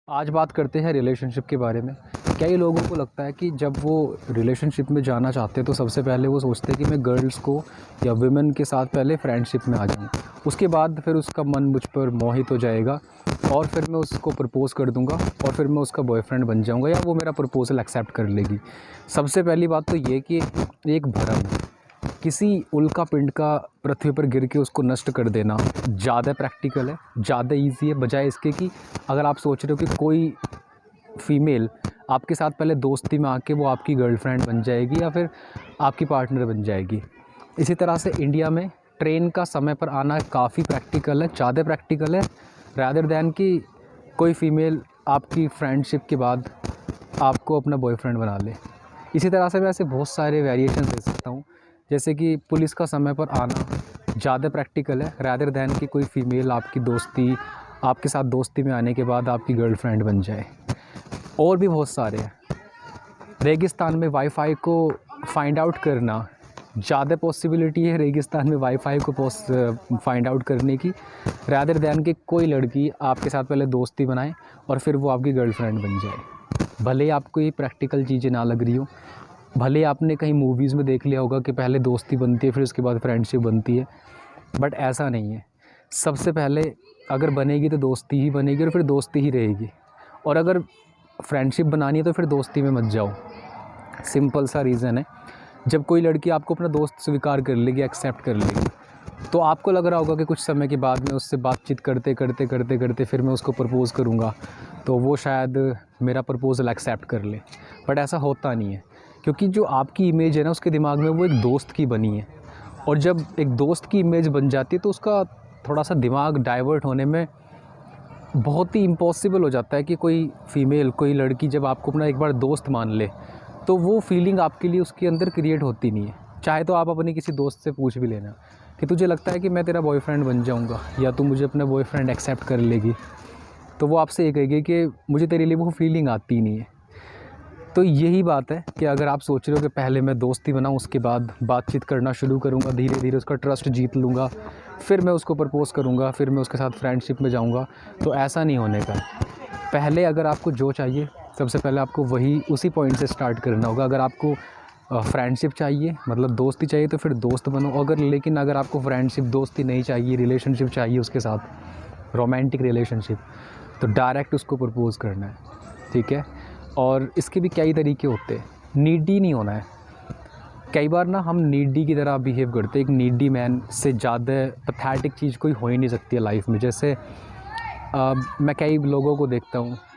आज बात करते हैं रिलेशनशिप के बारे में। कई लोगों को लगता है कि जब वो रिलेशनशिप में जाना चाहते हैं तो सबसे पहले वो सोचते हैं कि मैं गर्ल्स को या वुमेन के साथ पहले फ्रेंडशिप में आ जाऊँ। उसके बाद फिर उसका मन मुझ पर मोहित हो जाएगा और फिर मैं उसको प्रपोज़ कर दूँगा और फिर मैं उसका बॉयफ्रेंड बन जाऊँगा या वो मेरा प्रपोज़ल एक्सेप्ट कर लेगी। सबसे पहली बात तो ये कि एक भ्रम है। किसी उल्का पिंड का पृथ्वी पर गिर के उसको नष्ट कर देना ज़्यादा प्रैक्टिकल है, ज़्यादा ईज़ी है, बजाय इसके कि अगर आप सोच रहे हो कि कोई फ़ीमेल आपके साथ पहले दोस्ती में आके वो आपकी गर्लफ्रेंड बन जाएगी या फिर आपकी पार्टनर बन जाएगी। इसी तरह से इंडिया में ट्रेन का समय पर आना काफ़ी प्रैक्टिकल है, ज़्यादा प्रैक्टिकल है रादर दैन कि कोई फ़ीमेल आपकी फ्रेंडशिप के बाद आपको अपना बॉयफ्रेंड बना ले। इसी तरह से मैं ऐसे बहुत सारे वेरिएशन दे सकता हूँ, जैसे कि पुलिस का समय पर आना ज़्यादा प्रैक्टिकल है रादर दैन कि कोई फ़ीमेल आपके साथ दोस्ती में आने के बाद आपकी गर्लफ्रेंड बन जाए। और भी बहुत सारे हैं। रेगिस्तान में वाईफ़ाई को फाइंड आउट करना ज़्यादा पॉसिबिलिटी है रेगिस्तान में वाईफ़ाई को फाइंड आउट करने की रादर दैन कि कोई लड़की आपके साथ पहले दोस्ती बनाए और फिर वो आपकी गर्लफ्रेंड बन जाए। भले ही आपको ये प्रैक्टिकल चीज़ें ना लग रही हो, भले ही आपने कहीं मूवीज़ में देख लिया होगा कि पहले दोस्ती बनती है फिर उसके बाद फ्रेंडशिप बनती है, बट ऐसा नहीं है। सबसे पहले अगर बनेगी तो दोस्ती ही बनेगी और फिर दोस्ती ही रहेगी। और अगर फ्रेंडशिप बनानी है तो फिर दोस्ती में मत जाओ। सिंपल सा रीज़न है, जब कोई लड़की आपको अपना दोस्त स्वीकार कर लेगी, एक्सेप्ट कर लेगी, तो आपको लग रहा होगा कि कुछ समय के बाद में उससे बातचीत करते फिर मैं उसको प्रपोज़ करूँगा तो वो शायद मेरा प्रपोज़ल एक्सेप्ट कर ले। बट ऐसा होता नहीं है, क्योंकि जो आपकी इमेज है ना उसके दिमाग में वो एक दोस्त की बनी है, और जब एक दोस्त की इमेज बन जाती है तो उसका थोड़ा सा दिमाग डाइवर्ट होने में बहुत ही इम्पॉसिबल हो जाता है कि कोई फ़ीमेल, कोई लड़की जब आपको अपना एक बार दोस्त मान ले तो वो फीलिंग आपके लिए उसके अंदर क्रिएट होती नहीं है। चाहे तो आप अपने किसी दोस्त से पूछ भी लेना कि तुझे लगता है कि मैं तेरा बॉयफ्रेंड बन जाऊंगा या तू मुझे अपना बॉयफ्रेंड एक्सेप्ट कर लेगी, तो वो आपसे ये कहेगी कि मुझे तेरे लिए वो फीलिंग आती नहीं है। तो यही बात है कि अगर आप सोच रहे हो कि पहले मैं दोस्ती बनाऊँ उसके बाद बातचीत करना शुरू करूँगा, धीरे धीरे उसका ट्रस्ट जीत लूँगा, फिर मैं उसको प्रपोज़ करूँगा, फिर मैं उसके साथ फ्रेंडशिप में जाऊँगा, तो ऐसा नहीं होने का। पहले अगर आपको जो चाहिए सबसे पहले आपको वही उसी पॉइंट से स्टार्ट करना होगा। अगर आपको फ्रेंडशिप चाहिए, मतलब दोस्ती चाहिए, तो फिर दोस्त बनो। लेकिन अगर आपको फ्रेंडशिप दोस्ती नहीं चाहिए, रिलेशनशिप चाहिए उसके साथ, रोमांटिक रिलेशनशिप, तो डायरेक्ट उसको प्रपोज़ करना है, ठीक है। और इसके भी कई तरीके होते हैं, नीडी नहीं होना है। कई बार ना हम नीडी की तरह बिहेव करते हैं। एक नीडी मैन से ज़्यादा पैथेटिक चीज़ कोई हो ही नहीं सकती है लाइफ में। जैसे मैं कई लोगों को देखता हूँ